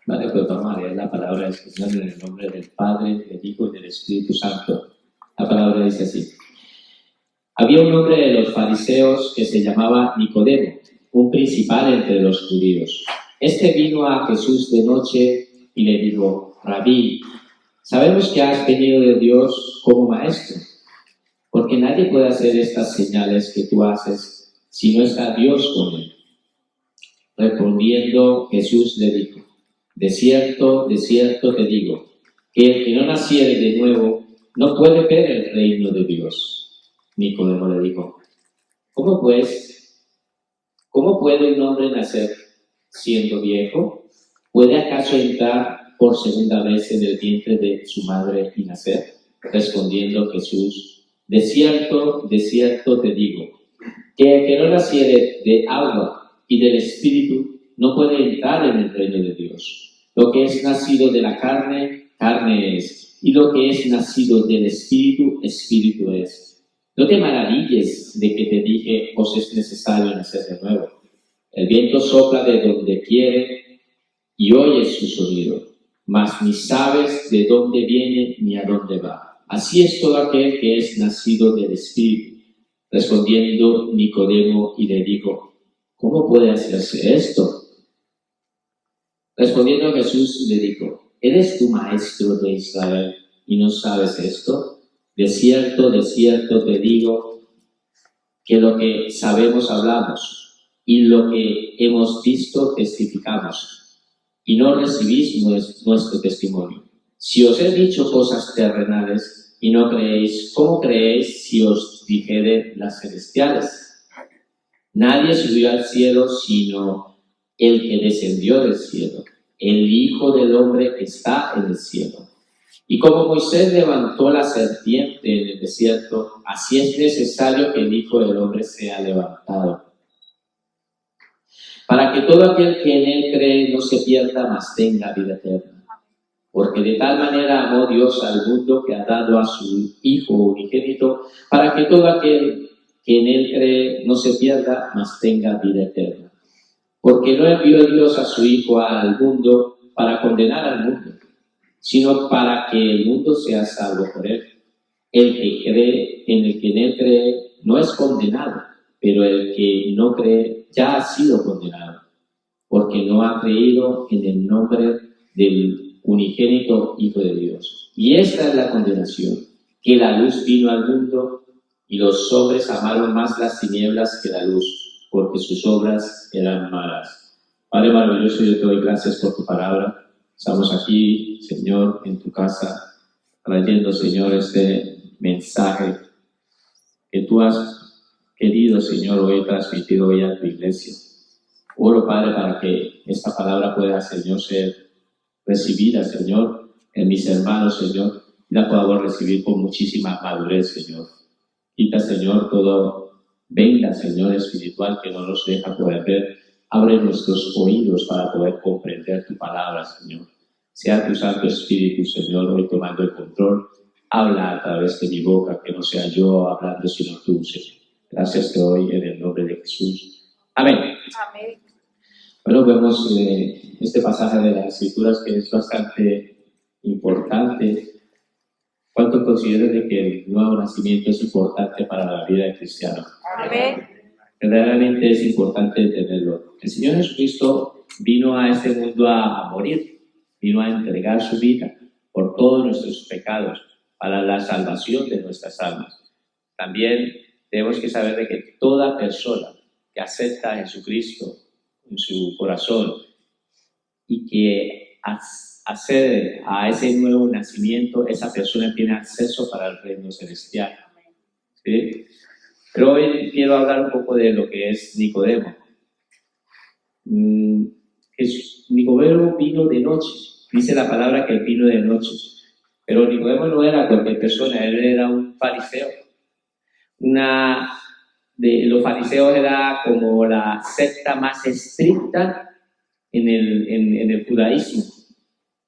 Vale, pues vamos a leer la palabra del Señor en el nombre del Padre, del Hijo y del Espíritu Santo. La palabra dice así. Había un hombre de los fariseos que se llamaba Nicodemo, un principal entre los judíos. Este vino a Jesús de noche y le dijo: Rabí, sabemos que has venido de Dios como maestro, porque nadie puede hacer estas señales que tú haces si no está Dios con él. Respondiendo Jesús le dijo: de cierto te digo, que el que no naciere de nuevo no puede ver el reino de Dios. Nicodemo le dijo: ¿Cómo puede un hombre nacer siendo viejo? ¿Puede acaso entrar por segunda vez en el vientre de su madre y nacer? Respondiendo Jesús: de cierto te digo, que el que no naciere de agua y del Espíritu no puede entrar en el reino de Dios. Lo que es nacido de la carne, carne es, y lo que es nacido del Espíritu, Espíritu es. No te maravilles de que te dije: os es necesario nacer de nuevo. El viento sopla de donde quiere y oyes su sonido, mas ni sabes de dónde viene ni a dónde va. Así es todo aquel que es nacido del Espíritu. Respondiendo Nicodemo y le dijo: ¿cómo puede hacerse esto? Respondiendo Jesús le dijo: ¿eres tú maestro de Israel y no sabes esto? De cierto te digo, que lo que sabemos hablamos, y lo que hemos visto testificamos, y no recibís nuestro testimonio. Si os he dicho cosas terrenales y no creéis, ¿cómo creéis si os dijere las celestiales? Nadie subió al cielo sino el que descendió del cielo, el Hijo del Hombre que está en el cielo. Y como Moisés levantó la serpiente en el desierto, así es necesario que el Hijo del Hombre sea levantado, para que todo aquel que en él cree no se pierda, mas tenga vida eterna. Porque de tal manera amó Dios al mundo que ha dado a su Hijo unigénito, para que todo aquel que en él cree no se pierda, mas tenga vida eterna. Porque no envió Dios a su Hijo al mundo para condenar al mundo, sino para que el mundo sea salvo por él. El que cree en el que en él cree no es condenado, pero el que no cree ya ha sido condenado, porque no ha creído en el nombre del unigénito Hijo de Dios. Y esta es la condenación, que la luz vino al mundo y los hombres amaron más las tinieblas que la luz, porque sus obras eran malas. Padre maravilloso, yo te doy gracias por tu palabra. Estamos aquí, Señor, en tu casa, trayendo, Señor, este mensaje que tú has querido, Señor, hoy transmitido hoy a tu iglesia. Oro, Padre, para que esta palabra pueda, Señor, ser recibida, Señor, en mis hermanos, Señor, y la podamos recibir con muchísima madurez, Señor. Quita, Señor, todo venga, Señor, espiritual que no nos deja poder ver. Abre nuestros oídos para poder comprender tu palabra, Señor. Sea tu Santo Espíritu, Señor, hoy tomando el control. Habla a través de mi boca, que no sea yo hablando, sino tú, Señor. Gracias te doy en el nombre de Jesús. Amén. Amén. Bueno, vemos este pasaje de las Escrituras que es bastante importante. ¿Cuánto consideras de que el nuevo nacimiento es importante para la vida del cristiano? Amén. Realmente es importante entenderlo. El Señor Jesucristo vino a este mundo a morir, vino a entregar su vida por todos nuestros pecados, para la salvación de nuestras almas. También tenemos que saber de que toda persona que acepta a Jesucristo en su corazón y que accede a ese nuevo nacimiento, esa persona tiene acceso para el reino celestial. ¿Sí? Pero hoy quiero hablar un poco de lo que es Nicodemo. Nicodemo vino de noche, dice la palabra que vino de noche, pero Nicodemo no era cualquier persona, él era un fariseo. Los fariseos era como la secta más estricta en el judaísmo,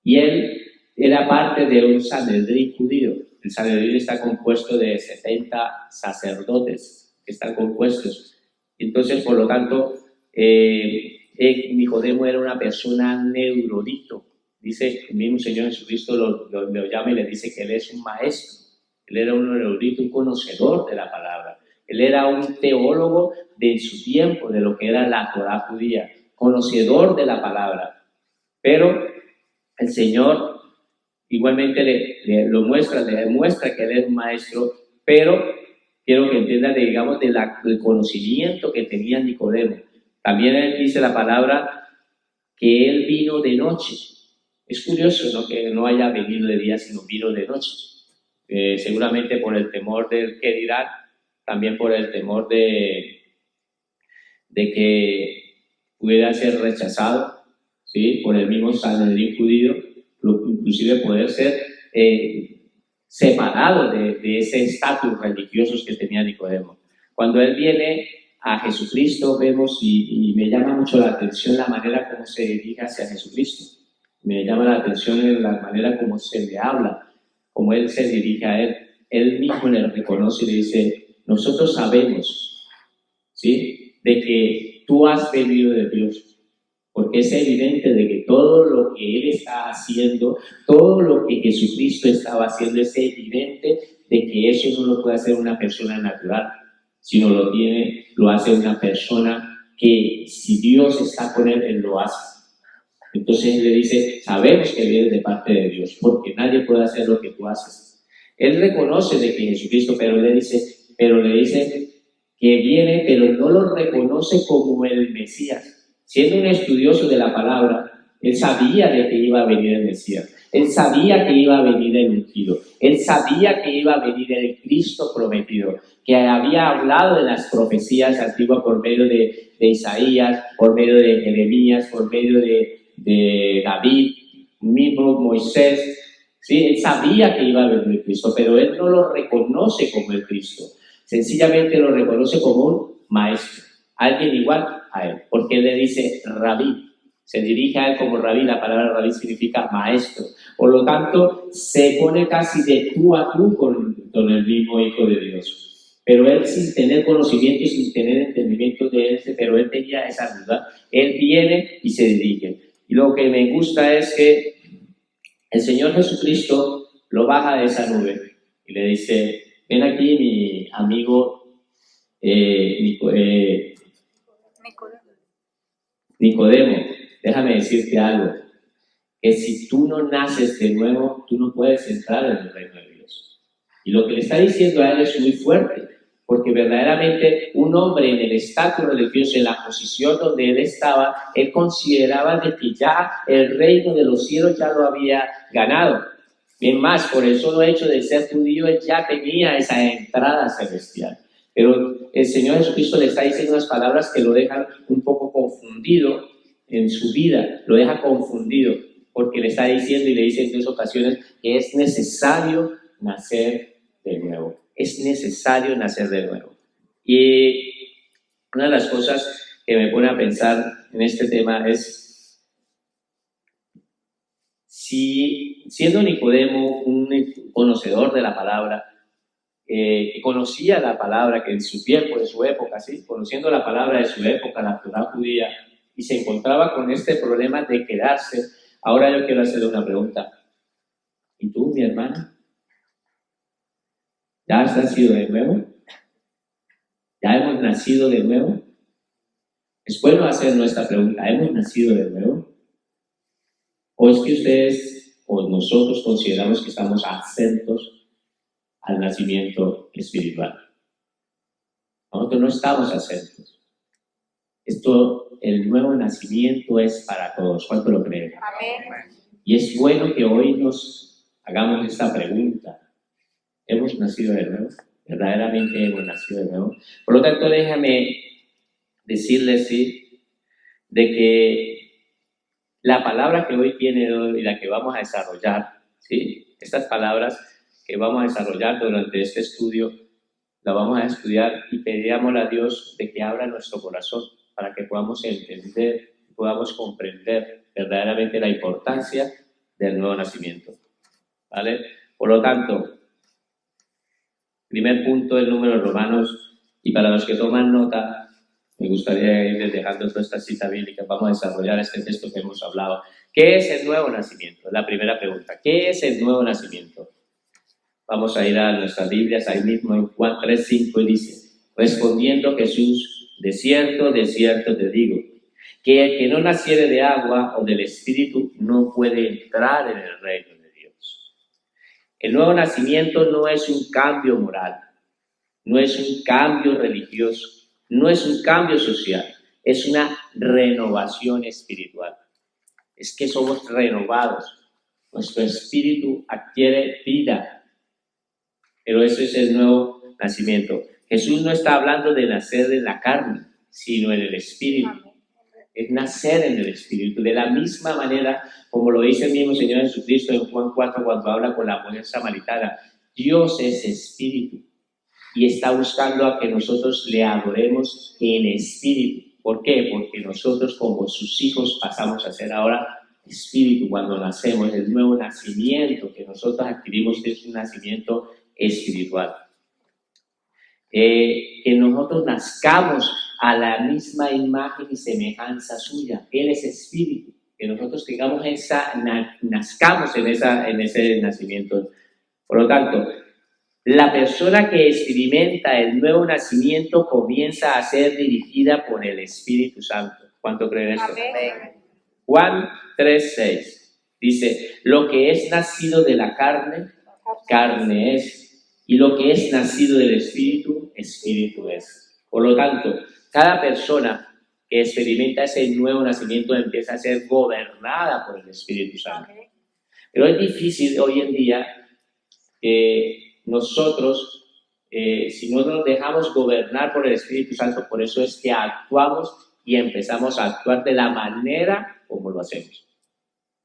y él era parte de un Sanedrín judío. El Sanedrín está compuesto de 70 sacerdotes que están compuestos. Entonces, por lo tanto, Nicodemo era una persona neurolito. Dice, el mismo Señor Jesucristo lo llama y le dice que él es un maestro. Él era un erudito, un conocedor de la palabra. Él era un teólogo de su tiempo, de lo que era la Torá judía, conocedor de la palabra. Pero el Señor igualmente le demuestra que él es un maestro, pero quiero que entiendan, digamos, del conocimiento que tenía Nicodemo. También él dice la palabra que él vino de noche. Es curioso, ¿no?, que no haya venido de día, sino vino de noche. Seguramente por el temor del que dirán, también por el temor de que pudiera ser rechazado, ¿sí?, por el mismo Sanedrín judío, inclusive poder ser separado de ese estatus religioso que tenía Nicodemo. Cuando él viene a Jesucristo, vemos, y me llama mucho la atención la manera como se dirige hacia Jesucristo. Me llama la atención la manera como se le habla, como él se dirige a él. Él mismo le reconoce y le dice, nosotros sabemos, ¿sí?, de que tú has venido de Dios, porque es evidente de que todo lo que Él está haciendo, todo lo que Jesucristo estaba haciendo, es evidente de que eso no lo puede hacer una persona natural, sino lo hace una persona que, si Dios está con él lo hace. Entonces Él le dice, sabemos que vienes de parte de Dios, porque nadie puede hacer lo que tú haces. Él reconoce de que Jesucristo, pero le dice que viene, pero no lo reconoce como el Mesías. Siendo un estudioso de la palabra, él sabía de que iba a venir el Mesías. Él sabía que iba a venir el ungido. Él sabía que iba a venir el Cristo prometido, que había hablado de las profecías antiguas por medio de Isaías, por medio de Jeremías, por medio de David, mismo Moisés. ¿Sí? Él sabía que iba a venir el Cristo, pero él no lo reconoce como el Cristo. Sencillamente lo reconoce como un maestro, alguien igual a él, porque él le dice rabí, se dirige a él como rabí. La palabra rabí significa maestro, por lo tanto se pone casi de tú a tú con el mismo Hijo de Dios, pero él, sin tener conocimiento y sin tener entendimiento de él, pero él tenía esa duda. Él viene y se dirige, y lo que me gusta es que el Señor Jesucristo lo baja de esa nube y le dice, ven aquí mi amigo Nicodemo, déjame decirte algo, que si tú no naces de nuevo, tú no puedes entrar en el reino de Dios. Y lo que le está diciendo a él es muy fuerte, porque verdaderamente un hombre en el estatus religioso, en la posición donde él estaba, él consideraba de que ya el reino de los cielos ya lo había ganado. Bien más, por el solo hecho de ser judío, él ya tenía esa entrada celestial. Pero el Señor Jesucristo le está diciendo unas palabras que lo dejan un poco confundido en su vida, lo deja confundido, porque le está diciendo y le dice en 2 ocasiones que es necesario nacer de nuevo. Es necesario nacer de nuevo. Y una de las cosas que me pone a pensar en este tema es, si siendo Nicodemo un conocedor de la palabra, que conocía la palabra, que en su tiempo, de su época, ¿sí?, conociendo la palabra de su época, la Torá judía, y se encontraba con este problema de quedarse, ahora yo quiero hacerle una pregunta. ¿Y tú, mi hermana? ¿Ya has nacido de nuevo? ¿Ya hemos nacido de nuevo? Es bueno hacer nuestra pregunta, ¿hemos nacido de nuevo? ¿O es que ustedes o nosotros consideramos que estamos atentos al nacimiento espiritual? Nosotros no estamos atentos. El nuevo nacimiento es para todos. ¿Cuánto lo creen? Amén. Y es bueno que hoy nos hagamos esta pregunta. ¿Hemos nacido de nuevo? ¿Verdaderamente hemos nacido de nuevo? Por lo tanto, déjame decirles, sí, de que la palabra que hoy viene y la que vamos a desarrollar, ¿sí?, estas palabras que vamos a desarrollar durante este estudio, la vamos a estudiar y pedirle a Dios de que abra nuestro corazón para que podamos entender, podamos comprender verdaderamente la importancia del nuevo nacimiento, ¿vale? Por lo tanto, primer punto, el número de Romanos, y para los que toman nota, Me gustaría ir dejando toda esta cita bíblica. Vamos a desarrollar este texto que hemos hablado. ¿Qué es el nuevo nacimiento? La primera pregunta. ¿Qué es el nuevo nacimiento? Vamos a ir a nuestras Biblias, ahí mismo en Juan 3:5 dice, respondiendo Jesús, de cierto te digo, que el que no naciere de agua o del Espíritu no puede entrar en el reino de Dios. El nuevo nacimiento no es un cambio moral, no es un cambio religioso, no es un cambio social, es una renovación espiritual. Es que somos renovados, nuestro espíritu adquiere vida. Pero eso es el nuevo nacimiento. Jesús no está hablando de nacer en la carne, sino en el Espíritu. Es nacer en el Espíritu. De la misma manera, como lo dice el mismo Señor Jesucristo en Juan 4, cuando habla con la mujer samaritana, Dios es Espíritu y está buscando a que nosotros le adoremos en Espíritu. ¿Por qué? Porque nosotros como sus hijos pasamos a ser ahora Espíritu cuando nacemos. El nuevo nacimiento que nosotros adquirimos es un nacimiento espiritual. Que nosotros nazcamos a la misma imagen y semejanza suya. Él es espíritu. Que nosotros tengamos nazcamos en ese nacimiento. Por lo tanto, la persona que experimenta el nuevo nacimiento comienza a ser dirigida por el Espíritu Santo. ¿Cuánto creen esto? Amén. Juan 3:6 dice, lo que es nacido de la carne, carne es. Y lo que es nacido del Espíritu, Espíritu es. Por lo tanto, cada persona que experimenta ese nuevo nacimiento empieza a ser gobernada por el Espíritu Santo. Pero es difícil hoy en día que nosotros, si no nos dejamos gobernar por el Espíritu Santo, por eso es que actuamos y empezamos a actuar de la manera como lo hacemos.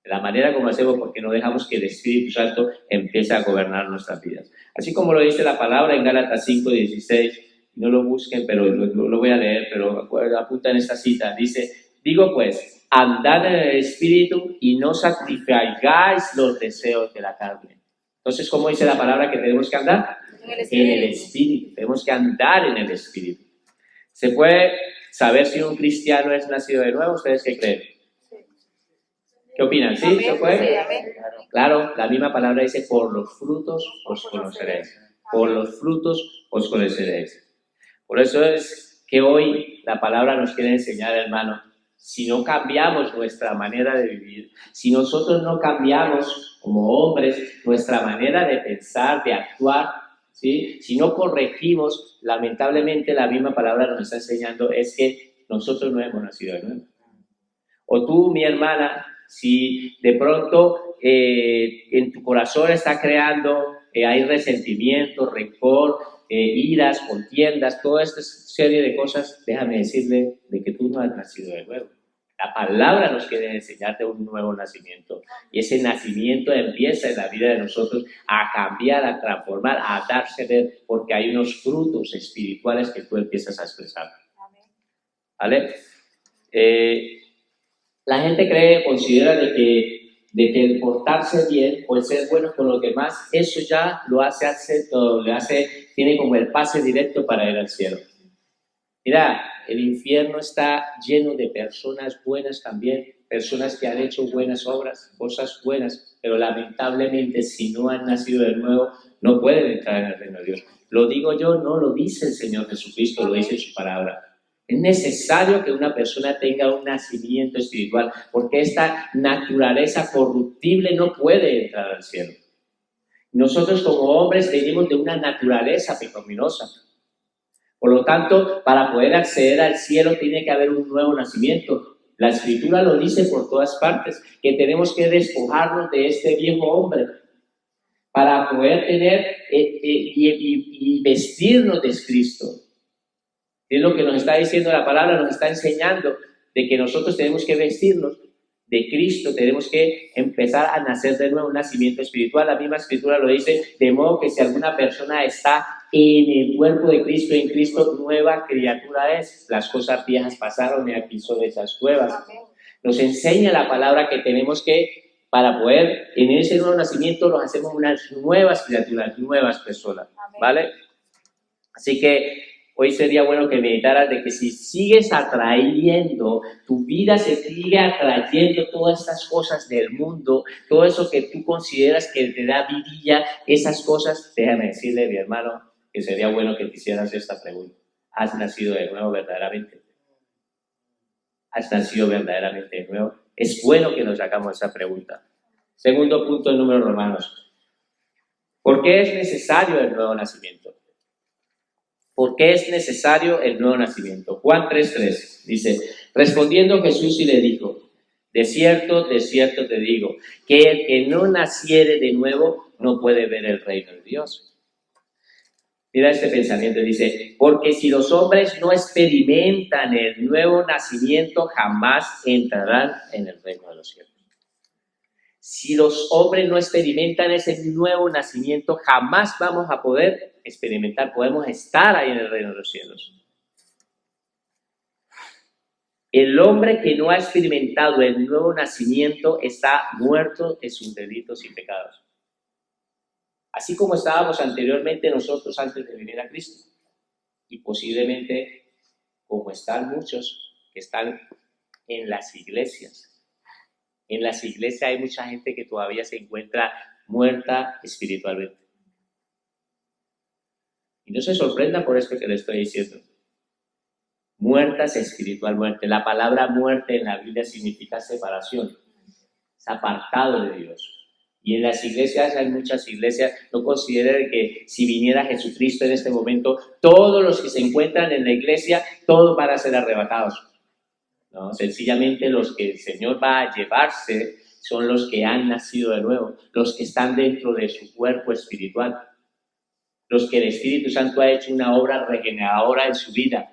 De la manera como hacemos porque no dejamos que el Espíritu Santo empiece a gobernar nuestras vidas. Así como lo dice la palabra en Gálatas 5:16, no lo busquen, pero lo voy a leer, pero apunta en esta cita, dice, digo pues, andad en el Espíritu y no satisfagáis los deseos de la carne. Entonces, ¿cómo dice la palabra que tenemos que andar? En el Espíritu. Tenemos que andar en el Espíritu. ¿Se puede saber si un cristiano es nacido de nuevo? ¿Ustedes qué creen? ¿Qué opinan? ¿Sí? ¿Se puede? Sí, claro, la misma palabra dice, por los frutos os conoceréis. Por los frutos os conoceréis. Por eso es que hoy la palabra nos quiere enseñar, hermano, si no cambiamos nuestra manera de vivir, si nosotros no cambiamos como hombres nuestra manera de pensar, de actuar, ¿sí? Si no corregimos, lamentablemente la misma palabra nos está enseñando es que nosotros no hemos nacido de nuevo. O tú, mi hermana, si de pronto en tu corazón está creando, hay resentimiento, rencor, iras, contiendas, toda esta serie de cosas, déjame decirle de que tú no has nacido de nuevo. La palabra nos quiere enseñarte un nuevo nacimiento. Y ese nacimiento empieza en la vida de nosotros a cambiar, a transformar, a darse ver, porque hay unos frutos espirituales que tú empiezas a expresar. ¿Vale? La gente considera de que el portarse bien o el ser bueno con los demás, eso ya tiene como el pase directo para ir al cielo. Mira, el infierno está lleno de personas buenas también, personas que han hecho buenas obras, cosas buenas, pero lamentablemente si no han nacido de nuevo, no pueden entrar en el reino de Dios. Lo digo yo, no lo dice el Señor Jesucristo, lo dice su palabra. Es necesario que una persona tenga un nacimiento espiritual, porque esta naturaleza corruptible no puede entrar al cielo. Nosotros como hombres venimos de una naturaleza pecaminosa. Por lo tanto, para poder acceder al cielo tiene que haber un nuevo nacimiento. La Escritura lo dice por todas partes, que tenemos que despojarnos de este viejo hombre para poder tener y vestirnos de Cristo. Es lo que nos está diciendo la palabra, nos está enseñando de que nosotros tenemos que vestirnos de Cristo, tenemos que empezar a nacer de nuevo, un nacimiento espiritual. La misma Escritura lo dice, de modo que si alguna persona está en el cuerpo de Cristo, en Cristo, nueva criatura es. Las cosas viejas pasaron y aquí son esas nuevas. Nos enseña la palabra que tenemos que, para poder en ese nuevo nacimiento, nos hacemos unas nuevas criaturas, nuevas personas, ¿vale? Así que hoy sería bueno que meditaras de que si sigues atrayendo, tu vida se sigue atrayendo todas estas cosas del mundo, todo eso que tú consideras que te da vidilla, esas cosas, déjame decirle, mi hermano, que sería bueno que te hicieras esta pregunta. ¿Has nacido de nuevo verdaderamente? ¿Has nacido verdaderamente de nuevo? Es bueno que nos hagamos esa pregunta. Segundo punto en Números Romanos. ¿Por qué es necesario el nuevo nacimiento? ¿Por qué es necesario el nuevo nacimiento? Juan 3:3 dice, respondiendo Jesús y le dijo, de cierto te digo, que el que no naciere de nuevo no puede ver el reino de Dios. Mira este pensamiento, dice, porque si los hombres no experimentan el nuevo nacimiento, jamás entrarán en el reino de los cielos. Si los hombres no experimentan ese nuevo nacimiento, jamás vamos a poder experimentar, podemos estar ahí en el reino de los cielos. El hombre que no ha experimentado el nuevo nacimiento está muerto en sus delitos y pecados. Así como estábamos anteriormente nosotros antes de venir a Cristo. Y posiblemente como están muchos que están en las iglesias. En las iglesias hay mucha gente que todavía se encuentra muerta espiritualmente. Y no se sorprenda por esto que le estoy diciendo. Muertas espiritualmente. La palabra muerte en la Biblia significa separación. Es apartado de Dios. Y en las iglesias, hay muchas iglesias, no consideren que si viniera Jesucristo en este momento, todos los que se encuentran en la iglesia, todos van a ser arrebatados. No, sencillamente los que el Señor va a llevarse son los que han nacido de nuevo, los que están dentro de su cuerpo espiritual, los que el Espíritu Santo ha hecho una obra regeneradora en su vida.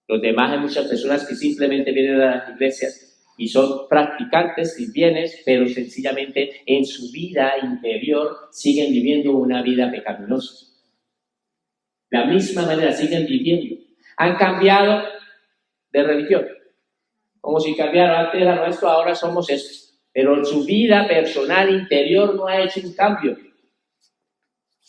Los demás hay muchas personas que simplemente vienen a las iglesias y son practicantes y bienes, pero sencillamente en su vida interior siguen viviendo una vida pecaminosa. De la misma manera siguen viviendo. Han cambiado de religión. Como si cambiara, antes era nuestro, ahora somos esto. Pero su vida personal interior no ha hecho un cambio.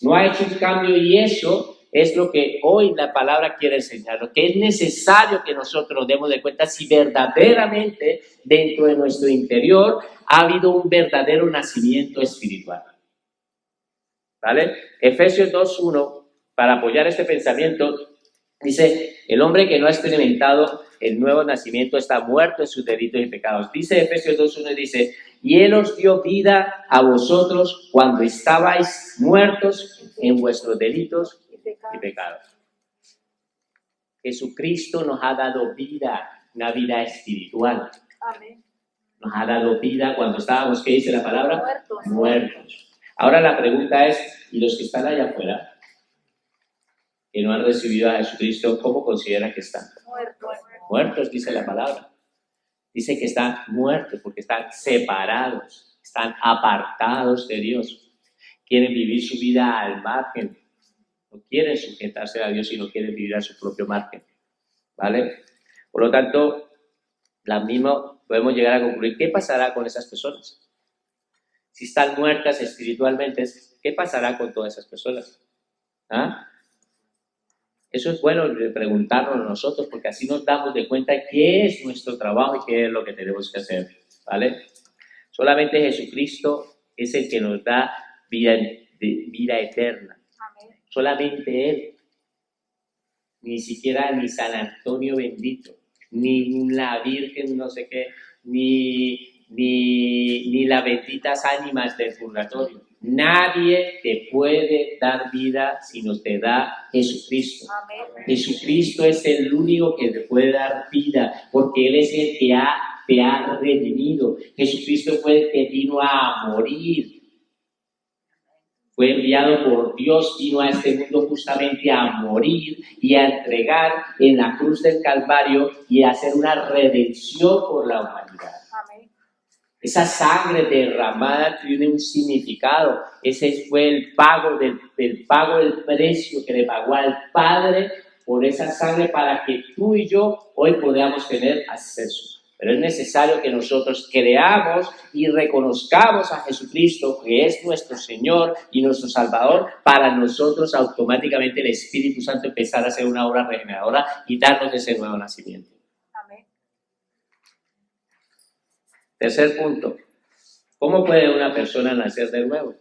No ha hecho un cambio y eso es lo que hoy la palabra quiere enseñar, lo que es necesario que nosotros nos demos de cuenta si verdaderamente dentro de nuestro interior ha habido un verdadero nacimiento espiritual. ¿Vale? Efesios 2:1, para apoyar este pensamiento, dice, el hombre que no ha experimentado el nuevo nacimiento está muerto en sus delitos y pecados. Dice Efesios 2:1, dice, y Él os dio vida a vosotros cuando estabais muertos en vuestros delitos y pecados. Jesucristo nos ha dado vida, una vida espiritual. Amén. Nos ha dado vida cuando estábamos, ¿qué dice la palabra? Muertos. Muertos. Ahora la pregunta es, ¿y los que están allá afuera, que no han recibido a Jesucristo, cómo consideran que están? Muertos. Muertos, dice la palabra. Dice que están muertos porque están separados, están apartados de Dios. Quieren vivir su vida al margen. No quieren sujetarse a Dios y no quieren vivir a su propio margen. ¿Vale? Por lo tanto, la misma podemos llegar a concluir, ¿qué pasará con esas personas? Si están muertas espiritualmente, ¿qué pasará con todas esas personas? ¿Ah? Eso es bueno preguntarnos nosotros, porque así nos damos de cuenta qué es nuestro trabajo y qué es lo que tenemos que hacer, ¿vale? Solamente Jesucristo es el que nos da vida eterna. Amén. Solamente Él. Ni siquiera ni San Antonio bendito, ni la Virgen no sé qué, ni las benditas ánimas del purgatorio. Nadie te puede dar vida si no te da Jesucristo. Amén. Jesucristo es el único que te puede dar vida, porque Él es el que te ha redimido. Jesucristo fue el que vino a morir. Fue enviado por Dios, vino a este mundo justamente a morir y a entregar en la cruz del Calvario y a hacer una redención por la humanidad. Amén. Esa sangre derramada tiene un significado. Ese fue el pago del precio que le pagó al Padre por esa sangre para que tú y yo hoy podamos tener acceso. Pero es necesario que nosotros creamos y reconozcamos a Jesucristo, que es nuestro Señor y nuestro Salvador, para nosotros automáticamente el Espíritu Santo empezar a hacer una obra regeneradora y darnos ese nuevo nacimiento. Amén. Tercer punto. ¿Cómo puede una persona nacer de nuevo?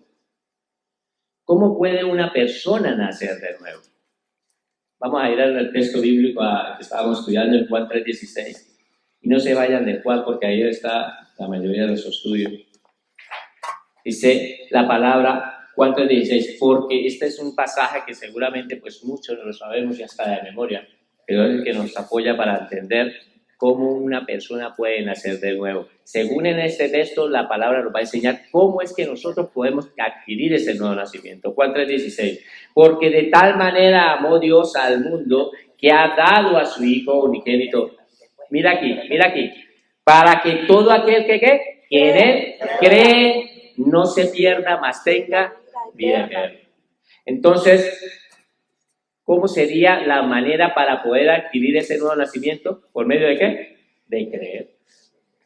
¿Cómo puede una persona nacer de nuevo? Vamos a ir al texto bíblico que estábamos estudiando en Juan 3:16. Y no se vayan de Juan porque ahí está la mayoría de nuestro estudio. Dice la palabra Juan 3:16, porque este es un pasaje que seguramente pues muchos lo sabemos ya está de memoria, pero es el que nos apoya para entender cómo una persona puede nacer de nuevo. Según en este texto, la palabra nos va a enseñar cómo es que nosotros podemos adquirir ese nuevo nacimiento. Juan 3:16, porque de tal manera amó Dios al mundo que ha dado a su Hijo unigénito. Mira aquí, para que todo aquel que en él cree no se pierda, mas tenga vida eterna. Entonces, ¿cómo sería la manera para poder adquirir ese nuevo nacimiento? ¿Por medio de qué? De creer.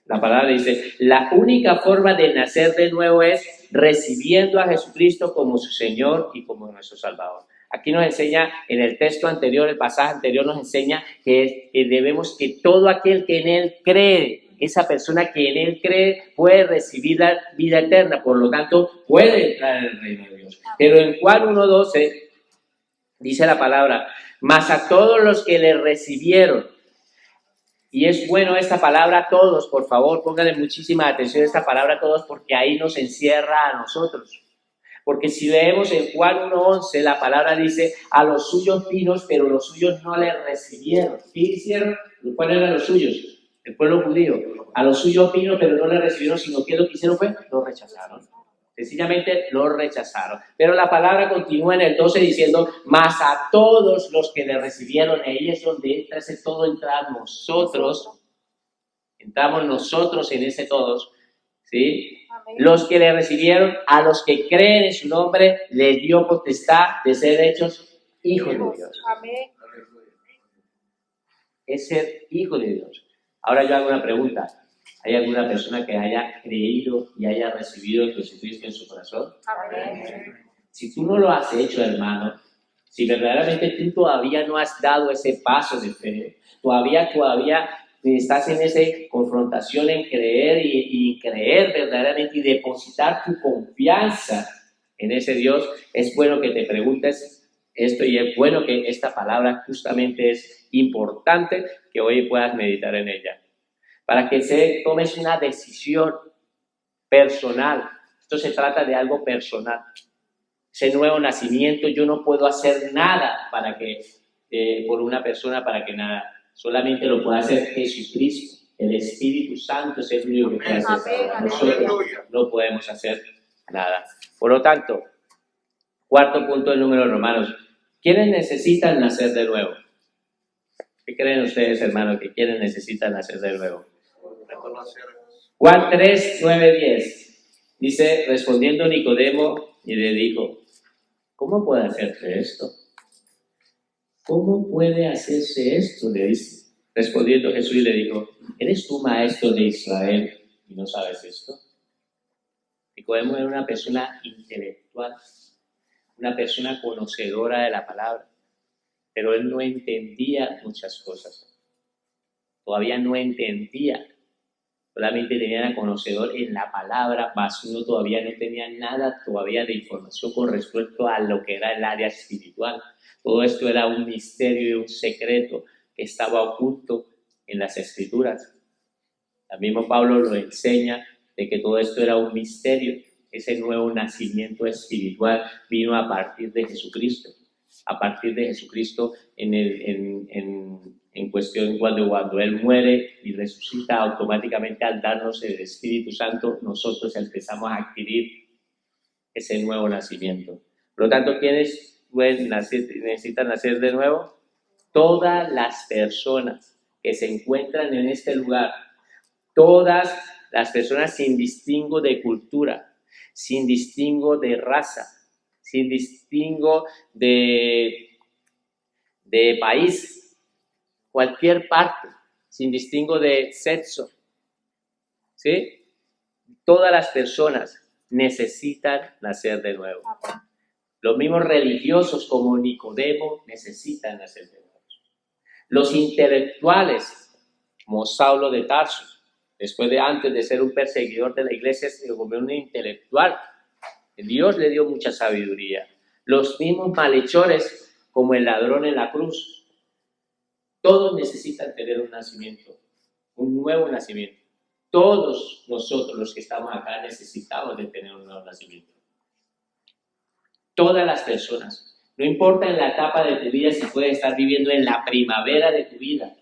La palabra dice, la única forma de nacer de nuevo es recibiendo a Jesucristo como su Señor y como nuestro Salvador. Aquí nos enseña, en el texto anterior, el pasaje anterior nos enseña que debemos que todo aquel que en Él cree, esa persona que en Él cree, puede recibir la vida eterna, por lo tanto, puede entrar en el reino de Dios. Pero en Juan 1:12 dice la palabra, mas a todos los que le recibieron, y es bueno esta palabra todos, por favor, pónganle muchísima atención a esta palabra todos, porque ahí nos encierra a nosotros. Porque si leemos en Juan 1:11, la palabra dice, a los suyos vino, pero los suyos no le recibieron. ¿Qué hicieron? ¿Cuáles eran los suyos? El pueblo judío. A los suyos vino, pero no le recibieron, sino que lo que hicieron fue, lo rechazaron. Sencillamente lo rechazaron. Pero la palabra continúa en el 12 diciendo, mas a todos los que le recibieron, ahí es donde entra ese todo, entramos nosotros en ese todos, ¿sí? Amén. Los que le recibieron, a los que creen en su nombre, les dio potestad de ser hechos hijos de Dios. Amén. Es ser hijo de Dios. Ahora yo hago una pregunta. ¿Hay alguna persona que haya creído y haya recibido a Jesucristo en su corazón? Amén. Si tú no lo has hecho, hermano, si verdaderamente tú todavía no has dado ese paso de fe, todavía estás en esa confrontación en creer y creer verdaderamente y depositar tu confianza en ese Dios, es bueno que te preguntes esto y es bueno que esta palabra justamente es importante que hoy puedas meditar en ella. Para que tomes una decisión personal. Esto se trata de algo personal. Ese nuevo nacimiento, yo no puedo hacer nada por una persona para que nada. Solamente lo puede hacer Jesucristo. El Espíritu Santo es el único que puede hacer. Nosotros no podemos hacer nada. Por lo tanto, cuarto punto del número de Romanos. ¿Quiénes necesitan nacer de nuevo? ¿Qué creen ustedes, hermanos, que quiénes necesitan nacer de nuevo? Juan 3:9-10 dice, respondiendo Nicodemo y le dijo, ¿cómo puede hacerse esto? ¿Cómo puede hacerse esto? Le dice. Respondiendo Jesús y le dijo, ¿eres tú maestro de Israel y no sabes esto? Nicodemo era una persona intelectual, una persona conocedora de la palabra, pero él no entendía muchas cosas. Todavía no entendía. Solamente tenía conocedor en la palabra, mas uno todavía no tenía nada todavía de información con respecto a lo que era el área espiritual. Todo esto era un misterio y un secreto que estaba oculto en las Escrituras. El mismo Pablo lo enseña de que todo esto era un misterio. Ese nuevo nacimiento espiritual vino a partir de Jesucristo. A partir de Jesucristo en cuestión cuando Él muere y resucita, automáticamente al darnos el Espíritu Santo, nosotros empezamos a adquirir ese nuevo nacimiento. Por lo tanto, ¿quiénes necesitan nacer de nuevo? Todas las personas que se encuentran en este lugar, todas las personas sin distingo de cultura, sin distingo de raza, sin distingo de país, cualquier parte, sin distingo de sexo, ¿sí? Todas las personas necesitan nacer de nuevo. Los mismos religiosos como Nicodemo necesitan nacer de nuevo. Los intelectuales como Saulo de Tarso, antes de ser un perseguidor de la iglesia, se volvió un intelectual. Dios le dio mucha sabiduría. Los mismos malhechores como el ladrón en la cruz. Todos necesitan tener un nacimiento, un nuevo nacimiento. Todos nosotros los que estamos acá necesitamos de tener un nuevo nacimiento. Todas las personas. No importa en la etapa de tu vida, si puedes estar viviendo en la primavera de tu vida,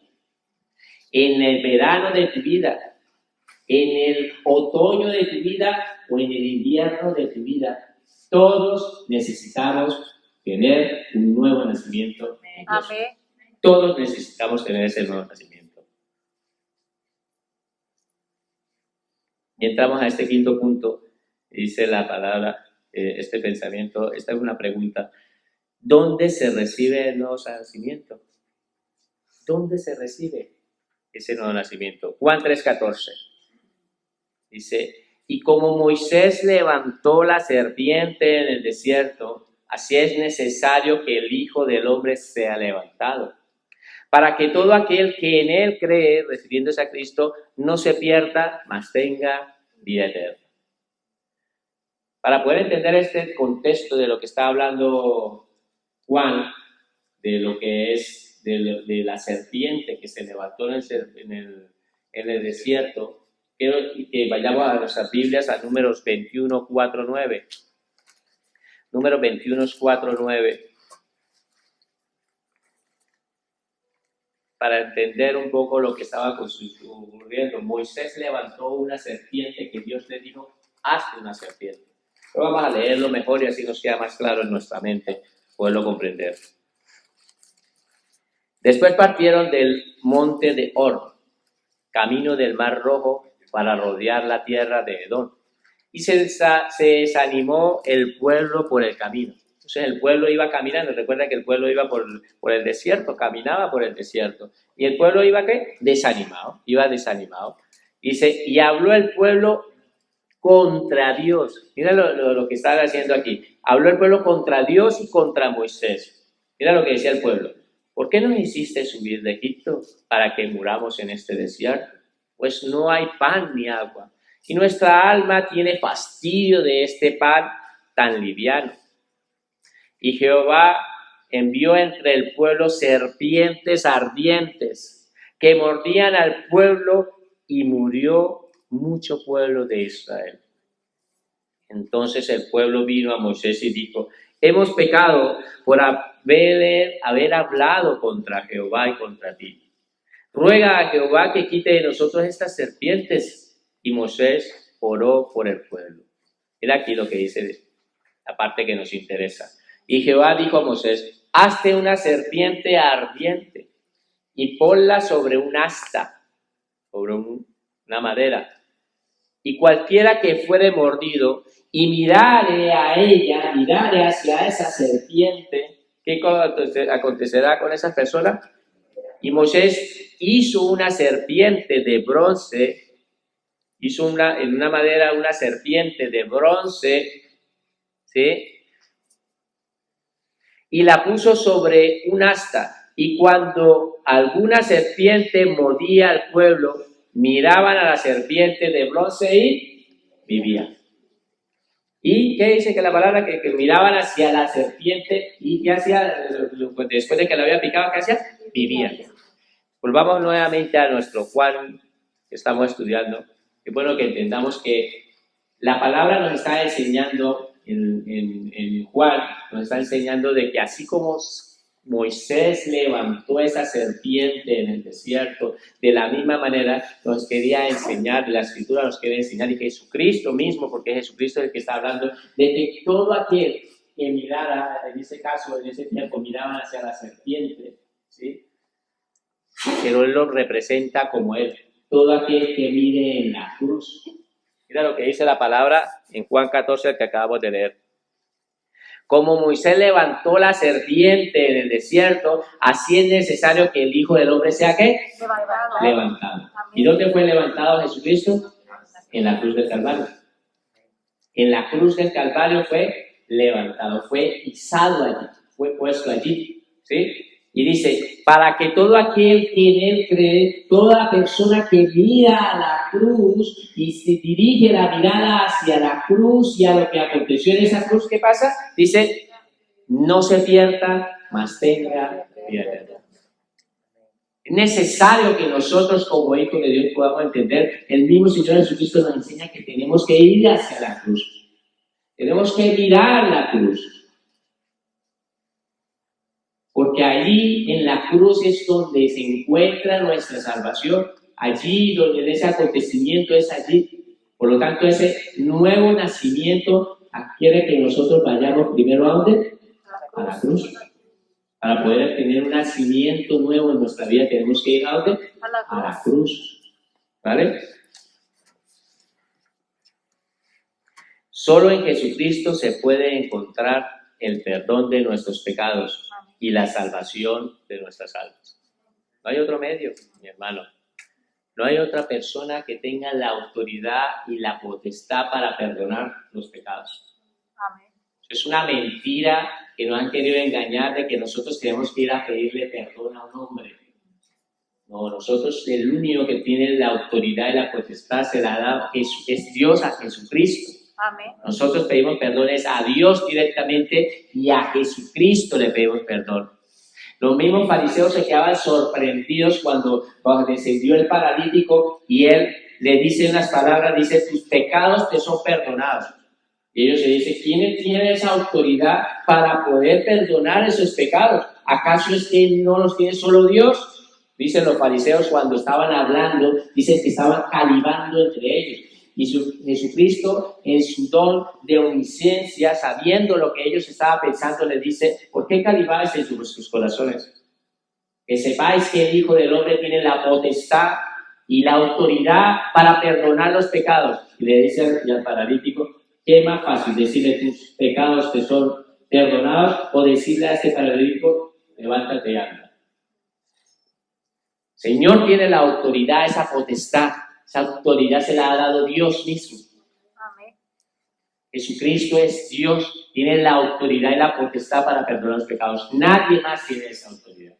en el verano de tu vida, en el otoño de tu vida o en el invierno de tu vida. Todos necesitamos tener un nuevo nacimiento. Amén. Todos necesitamos tener ese nuevo nacimiento. Y entramos a este quinto punto, dice la palabra, este pensamiento, esta es una pregunta. ¿Dónde se recibe el nuevo nacimiento? ¿Dónde se recibe ese nuevo nacimiento? Juan 3:14 dice, y como Moisés levantó la serpiente en el desierto, así es necesario que el Hijo del Hombre sea levantado, para que todo aquel que en él cree, refiriéndose a Cristo, no se pierda, mas tenga vida eterna. Para poder entender este contexto de lo que está hablando Juan, de lo que es de la serpiente que se levantó en el desierto, quiero que vayamos a nuestras Biblias a Números 21, 4, 9. Números 21, 4, 9. Para entender un poco lo que estaba ocurriendo. Moisés levantó una serpiente que Dios le dijo, hazte una serpiente. Pero vamos a leerlo mejor y así nos queda más claro en nuestra mente poderlo comprender. Después partieron del monte de Hor, camino del Mar Rojo, para rodear la tierra de Edom. Y se desanimó el pueblo por el camino. Entonces el pueblo iba caminando. Recuerda que el pueblo iba por el desierto, caminaba por el desierto. Y el pueblo iba, ¿qué? Iba desanimado. Dice, y habló el pueblo contra Dios. Mira lo que estaba haciendo aquí. Habló el pueblo contra Dios y contra Moisés. Mira lo que decía el pueblo. ¿Por qué nos hiciste subir de Egipto para que muramos en este desierto? Pues no hay pan ni agua. Y nuestra alma tiene fastidio de este pan tan liviano. Y Jehová envió entre el pueblo serpientes ardientes que mordían al pueblo y murió mucho pueblo de Israel. Entonces el pueblo vino a Moisés y dijo, hemos pecado por haber hablado contra Jehová y contra ti. Ruega a Jehová que quite de nosotros estas serpientes. Y Moisés oró por el pueblo. Mira aquí lo que dice la parte que nos interesa. Y Jehová dijo a Moisés, hazte una serpiente ardiente y ponla sobre un asta, sobre una madera. Y cualquiera que fuere mordido y mirare hacia esa serpiente, ¿qué acontecerá con esa persona? Y Moisés hizo una serpiente de bronce, en una madera una serpiente de bronce, ¿sí? Y la puso sobre un asta. Y cuando alguna serpiente mordía al pueblo, miraban a la serpiente de bronce y vivían. ¿Y qué dice que la palabra? Que miraban hacia la serpiente y ¿qué hacía? Después de que la había picado, ¿qué hacía? Vivían. Volvamos nuevamente a nuestro Juan que estamos estudiando. Es bueno que entendamos que la palabra nos está enseñando en Juan, nos está enseñando de que así como Moisés levantó esa serpiente en el desierto, de la misma manera nos quería enseñar, la Escritura nos quiere enseñar, y Jesucristo mismo, porque Jesucristo es el que está hablando, de que todo aquel que mirara, en ese caso, en ese tiempo, miraban hacia la serpiente, ¿sí? Pero Él lo representa como Él. Todo aquel que mire en la cruz. Mira lo que dice la palabra en Juan 14, que acabamos de leer. Como Moisés levantó la serpiente en el desierto, así es necesario que el Hijo del Hombre sea ¿qué? Levantado. ¿Y dónde fue levantado Jesucristo? En la cruz del Calvario. En la cruz del Calvario fue levantado, fue izado allí, fue puesto allí, ¿sí? Y dice, para que todo aquel que en él cree, toda persona que mira a la cruz y se dirige la mirada hacia la cruz y a lo que aconteció en esa cruz, ¿qué pasa? Dice, no se pierda, mas tenga vida eterna. Es necesario que nosotros como hijos de Dios podamos entender, el mismo Señor Jesucristo nos enseña que tenemos que ir hacia la cruz. Tenemos que mirar la cruz. Porque allí en la cruz es donde se encuentra nuestra salvación. Allí donde ese acontecimiento es allí. Por lo tanto, ese nuevo nacimiento quiere que nosotros vayamos primero ¿a dónde? A la cruz. Para poder tener un nacimiento nuevo en nuestra vida tenemos que ir ¿a dónde? A la cruz. ¿Vale? Solo en Jesucristo se puede encontrar el perdón de nuestros pecados y la salvación de nuestras almas. No hay otro medio, mi hermano. No hay otra persona que tenga la autoridad y la potestad para perdonar los pecados. Amén. Es una mentira que nos han querido engañar de que nosotros tenemos que ir a pedirle perdón a un hombre. No, nosotros el único que tiene la autoridad y la potestad se la da es Dios, a Jesucristo. Amén. Nosotros pedimos perdones a Dios directamente y a Jesucristo le pedimos perdón. Los mismos fariseos se quedaban sorprendidos cuando descendió el paralítico y él le dice unas palabras, dice, tus pecados te son perdonados. Y ellos se dicen, ¿quién tiene esa autoridad para poder perdonar esos pecados? ¿Acaso es que no los tiene solo Dios? Dicen los fariseos cuando estaban hablando, dicen que estaban calibando entre ellos. Y Jesucristo, en su don de omnisciencia, sabiendo lo que ellos estaban pensando, les dice, ¿por qué calibáis en vuestros corazones? Que sepáis que el Hijo del Hombre tiene la potestad y la autoridad para perdonar los pecados. Y le dice al paralítico, ¿qué es más fácil? ¿Decirle tus pecados te son perdonados o decirle a este paralítico, levántate y anda? Señor tiene la autoridad, esa potestad. Esa autoridad se la ha dado Dios mismo. Amén. Jesucristo es Dios, tiene la autoridad y la potestad para perdonar los pecados. Nadie más tiene esa autoridad.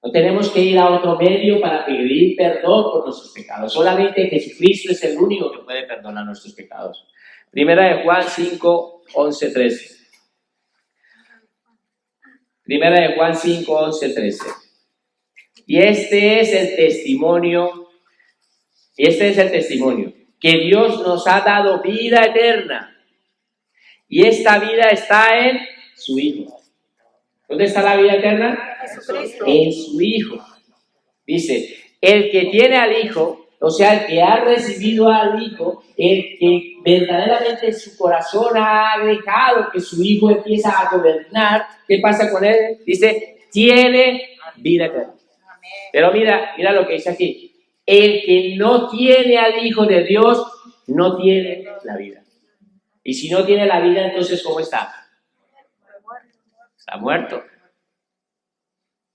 No tenemos que ir a otro medio para pedir perdón por nuestros pecados. Solamente Jesucristo es el único que puede perdonar nuestros pecados. Primera de Juan 5, 11, 13. Primera de Juan 5, 11, 13. Y este es el testimonio, que Dios nos ha dado vida eterna. Y esta vida está en su Hijo. ¿Dónde está la vida eterna? Jesucristo. En su Hijo. Dice, el que tiene al Hijo, o sea, el que ha recibido al Hijo, el que verdaderamente en su corazón ha dejado que su Hijo empieza a gobernar, ¿qué pasa con él? Dice, tiene vida eterna. Pero mira lo que dice aquí. El que no tiene al Hijo de Dios, no tiene la vida. Y si no tiene la vida, entonces ¿cómo está? Está muerto.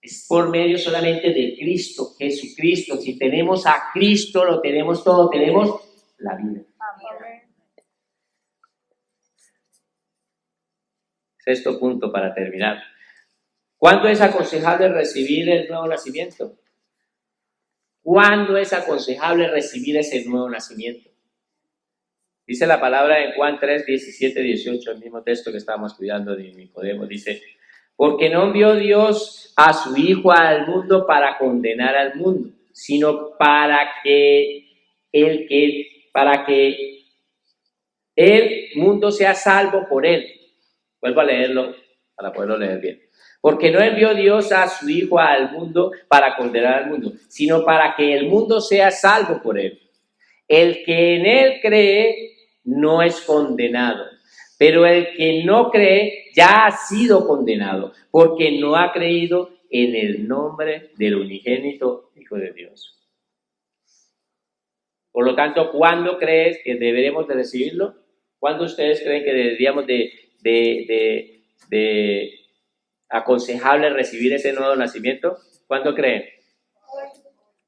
Es por medio solamente de Cristo, Jesucristo. Si tenemos a Cristo, lo tenemos todo, tenemos la vida. Amén. Sexto punto para terminar. ¿Cuándo es aconsejable recibir el nuevo nacimiento? ¿Cuándo es aconsejable recibir ese nuevo nacimiento? Dice la palabra en Juan 3, 17, 18, el mismo texto que estábamos estudiando de Nicodemo, dice, porque no envió Dios a su Hijo al mundo para condenar al mundo, sino para que el mundo sea salvo por él. Vuelvo a leerlo para poderlo leer bien. Porque no envió Dios a su Hijo al mundo para condenar al mundo, sino para que el mundo sea salvo por él. El que en él cree no es condenado, pero el que no cree ya ha sido condenado, porque no ha creído en el nombre del unigénito Hijo de Dios. Por lo tanto, ¿cuándo crees que deberemos de recibirlo? ¿Cuándo ustedes creen que deberíamos de aconsejable recibir ese nuevo nacimiento? ¿Cuándo creen?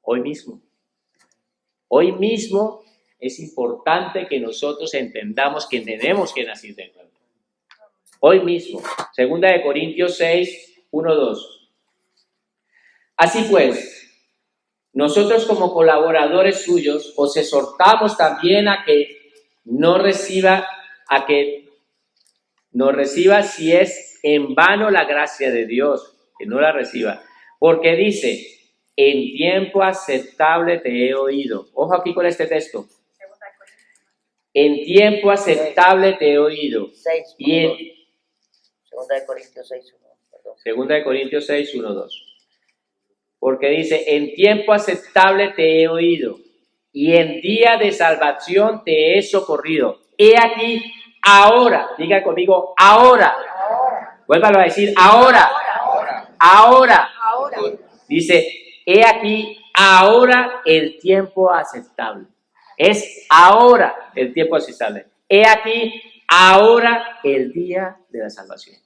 Hoy mismo. Hoy mismo es importante que nosotros entendamos que tenemos que nacer de nuevo. Hoy mismo, 2 Corintios 6, 1, 2. Así pues, nosotros como colaboradores suyos os exhortamos también a que no reciba si es en vano la gracia de Dios, que no la reciba. Porque dice, en tiempo aceptable te he oído. Ojo aquí con este texto. En tiempo aceptable te he oído. 6, Y en 2 Corintios 6, 1, perdón. 2 Corintios 6, 1, 2. Porque dice, en tiempo aceptable te he oído, y en día de salvación te he socorrido. He aquí, ahora, diga conmigo, ahora. Vuélvalo a decir, ahora. Ahora. Dice, he aquí, ahora el tiempo aceptable. Es ahora el tiempo aceptable. He aquí, ahora el día de la salvación.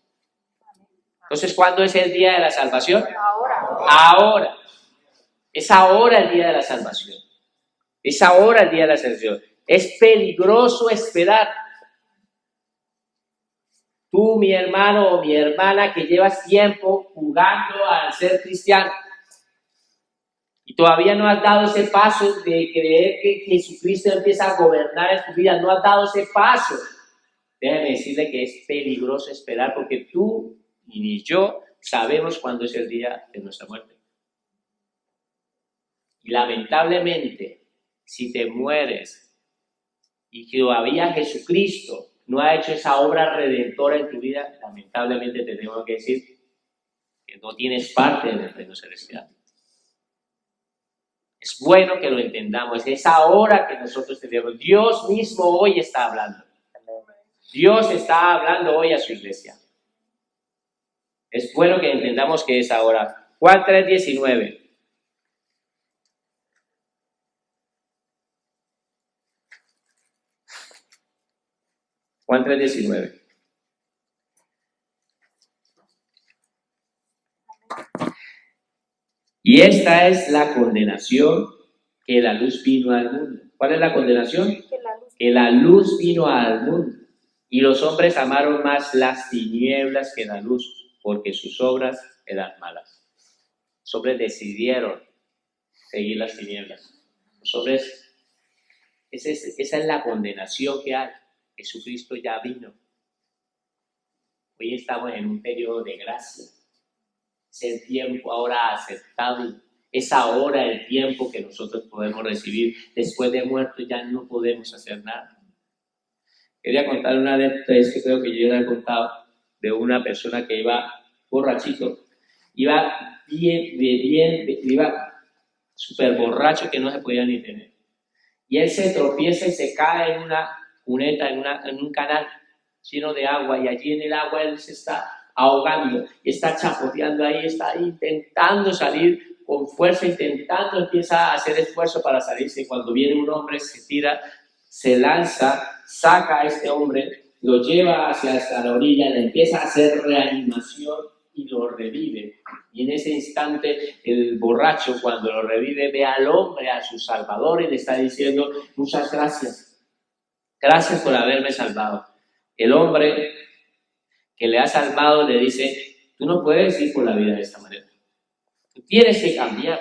Entonces, ¿cuándo es el día de la salvación? Ahora. Es ahora el día de la salvación. Es ahora el día de la salvación. Es peligroso esperar. Tú, mi hermano o mi hermana, que llevas tiempo jugando al ser cristiano y todavía no has dado ese paso de creer que Jesucristo empieza a gobernar en tu vida, no has dado ese paso. Déjame decirle que es peligroso esperar porque tú y ni yo sabemos cuándo es el día de nuestra muerte. Y lamentablemente, si te mueres y todavía Jesucristo no ha hecho esa obra redentora en tu vida, lamentablemente te tengo que decir que no tienes parte en el reino celestial. Es bueno que lo entendamos, es ahora que nosotros tenemos. Dios mismo hoy está hablando. Dios está hablando hoy a su iglesia. Es bueno que entendamos que es ahora. Juan 3:19. Juan 3:19. Y esta es la condenación, que la luz vino al mundo. ¿Cuál es la condenación? Que la luz vino al mundo. Y los hombres amaron más las tinieblas que la luz, porque sus obras eran malas. Los hombres decidieron seguir las tinieblas. Los hombres, esa es la condenación que hay. Jesucristo ya vino. Hoy estamos en un periodo de gracia. Es el tiempo ahora aceptable. Es ahora el tiempo que nosotros podemos recibir. Después de muerto ya no podemos hacer nada. Quería contar una anécdota, es que creo que yo ya la he contado, de una persona que iba borrachito. Iba iba súper borracho que no se podía ni tener. Y él se tropieza y se cae en una cuneta, en un canal lleno de agua, y allí en el agua él se está ahogando y está chapoteando ahí, está intentando salir con fuerza, empieza a hacer esfuerzo para salirse. Y cuando viene un hombre, se tira, se lanza, saca a este hombre, lo lleva hasta la orilla, le empieza a hacer reanimación y lo revive. Y en ese instante el borracho, cuando lo revive, ve al hombre, a su Salvador, y le está diciendo: muchas gracias, gracias por haberme salvado. El hombre que le ha salvado le dice: tú no puedes ir por la vida de esta manera, tú tienes que cambiar,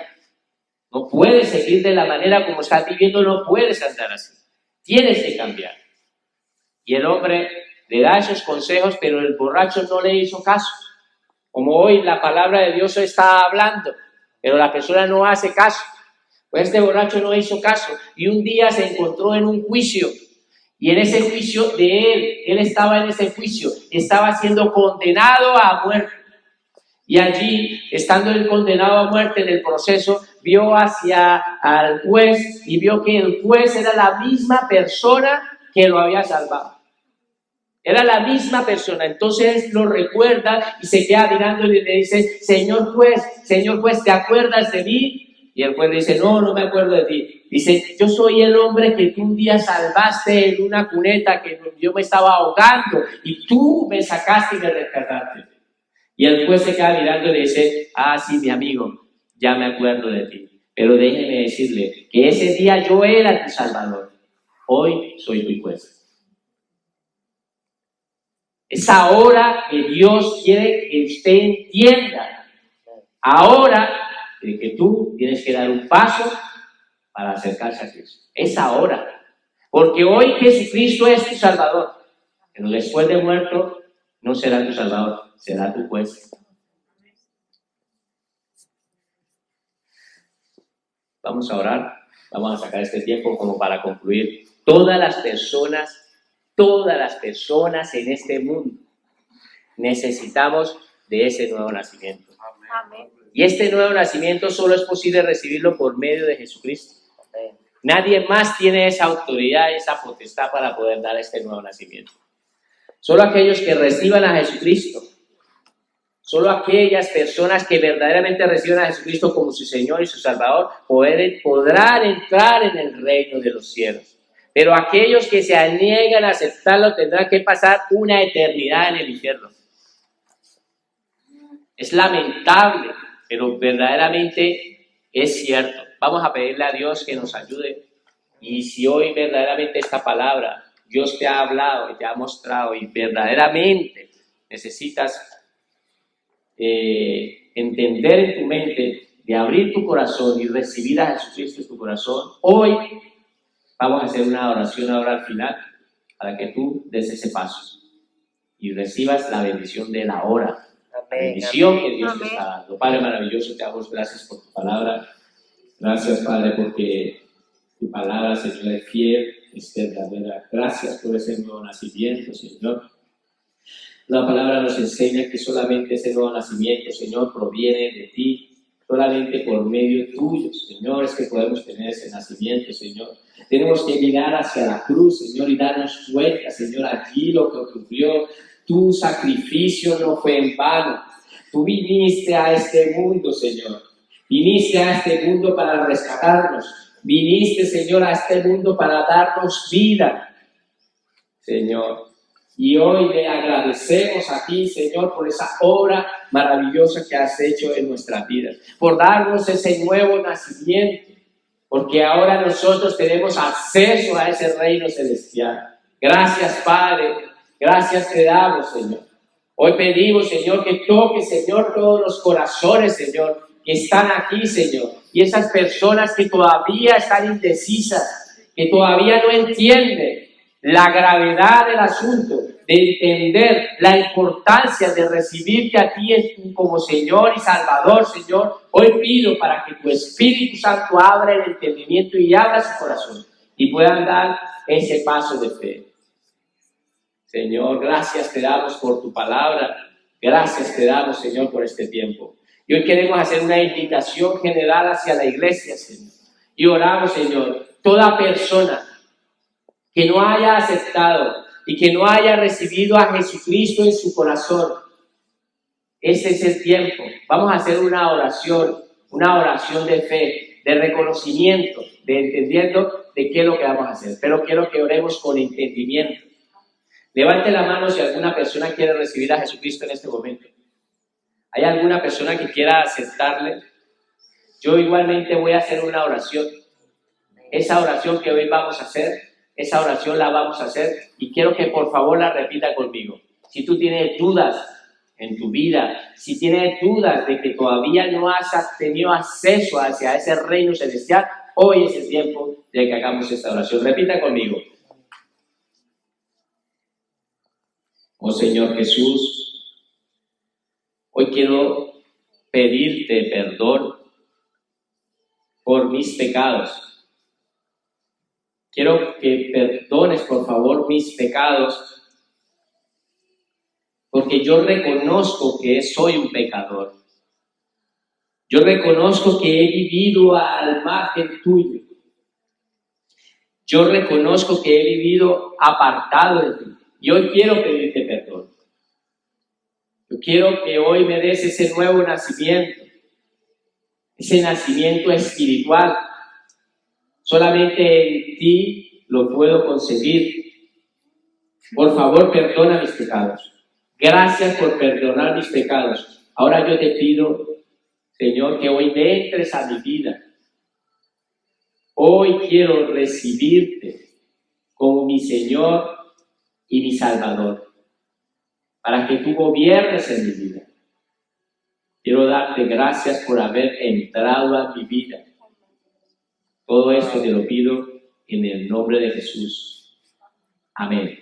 no puedes seguir de la manera como estás viviendo, no puedes andar así, tienes que cambiar. Y el hombre le da esos consejos, pero el borracho no le hizo caso. Como hoy la palabra de Dios está hablando, pero la persona no hace caso. Pues este borracho no hizo caso, y un día se encontró en un juicio. Y en ese juicio de él estaba en ese juicio, estaba siendo condenado a muerte. Y allí, estando él condenado a muerte en el proceso, vio hacia al juez y vio que el juez era la misma persona que lo había salvado. Era la misma persona. Entonces él lo recuerda y se queda mirándole y le dice: señor juez, ¿te acuerdas de mí? Y el juez le dice: no me acuerdo de ti. Dice: yo soy el hombre que tú un día salvaste en una cuneta, que yo me estaba ahogando y tú me sacaste y me rescataste. Y el juez se queda mirando y le dice: sí, mi amigo, ya me acuerdo de ti. Pero déjeme decirle que ese día yo era tu Salvador. hoy soy tu juez. Es ahora que Dios quiere que usted entienda. Ahora de que tú tienes que dar un paso para acercarse a Cristo. Es ahora. Porque hoy Jesucristo es tu Salvador. Pero después de muerto no será tu Salvador, será tu juez. Vamos a orar. Vamos a sacar este tiempo como para concluir. Todas las personas en este mundo necesitamos de ese nuevo nacimiento. Amén. Y este nuevo nacimiento solo es posible recibirlo por medio de Jesucristo. Nadie más tiene esa autoridad, esa potestad para poder dar este nuevo nacimiento. Solo aquellos que reciban a Jesucristo, solo aquellas personas que verdaderamente reciban a Jesucristo como su Señor y su Salvador, podrán entrar en el reino de los cielos. Pero aquellos que se niegan a aceptarlo tendrán que pasar una eternidad en el infierno. Es lamentable, pero verdaderamente es cierto. Vamos a pedirle a Dios que nos ayude. Y si hoy verdaderamente esta palabra Dios te ha hablado y te ha mostrado y verdaderamente necesitas entender en tu mente, de abrir tu corazón y recibir a Jesucristo en tu corazón, hoy vamos a hacer una oración ahora al final para que tú des ese paso y recibas la bendición de la hora. La bendición que Dios te está dando. Padre maravilloso, te damos gracias por tu palabra. Gracias, Padre, porque tu palabra, Señor, es fiel, es verdadera. Gracias por ese nuevo nacimiento, Señor. La palabra nos enseña que solamente ese nuevo nacimiento, Señor, proviene de ti. Solamente por medio tuyo, Señor, es que podemos tener ese nacimiento, Señor. Tenemos que mirar hacia la cruz, Señor, y darnos cuenta, Señor, allí lo que ocurrió. Tu sacrificio no fue en vano. Tú viniste a este mundo, Señor. Viniste a este mundo para rescatarnos. Viniste, Señor, a este mundo para darnos vida, Señor. Y hoy le agradecemos a ti, Señor, por esa obra maravillosa que has hecho en nuestras vidas. Por darnos ese nuevo nacimiento. Porque ahora nosotros tenemos acceso a ese reino celestial. Gracias, Padre. Gracias te damos, Señor. Hoy pedimos, Señor, que toque, Señor, todos los corazones, Señor, que están aquí, Señor. Y esas personas que todavía están indecisas, que todavía no entienden la gravedad del asunto, de entender la importancia de recibirte a ti como Señor y Salvador, Señor. Hoy pido para que tu Espíritu Santo abra el entendimiento y abra su corazón y puedan dar ese paso de fe. Señor, gracias te damos por tu palabra. Gracias te damos, Señor, por este tiempo. Y hoy queremos hacer una invitación general hacia la iglesia, Señor. Y oramos, Señor, toda persona que no haya aceptado y que no haya recibido a Jesucristo en su corazón, ese es el tiempo. Vamos a hacer una oración de fe, de reconocimiento, de entendiendo de qué es lo que vamos a hacer. Pero quiero que oremos con entendimiento. Levante la mano si alguna persona quiere recibir a Jesucristo en este momento. ¿Hay alguna persona que quiera aceptarle? Yo igualmente voy a hacer una oración. Esa oración que hoy vamos a hacer, esa oración la vamos a hacer y quiero que por favor la repita conmigo. Si tú tienes dudas en tu vida, si tienes dudas de que todavía no has tenido acceso hacia ese reino celestial, hoy es el tiempo de que hagamos esta oración. Repita conmigo. Oh Señor Jesús, hoy quiero pedirte perdón por mis pecados. Quiero que perdones, por favor, mis pecados, porque yo reconozco que soy un pecador. Yo reconozco que he vivido al margen tuyo. Yo reconozco que he vivido apartado de ti. Y hoy quiero pedirte perdón. Yo quiero que hoy me des ese nuevo nacimiento, ese nacimiento espiritual. Solamente en ti lo puedo conseguir. Por favor, perdona mis pecados. Gracias por perdonar mis pecados. Ahora yo te pido, Señor, que hoy me entres a mi vida. Hoy quiero recibirte como mi Señor y mi Salvador, para que tú gobiernes en mi vida. Quiero darte gracias por haber entrado a mi vida. Todo esto te lo pido en el nombre de Jesús. Amén.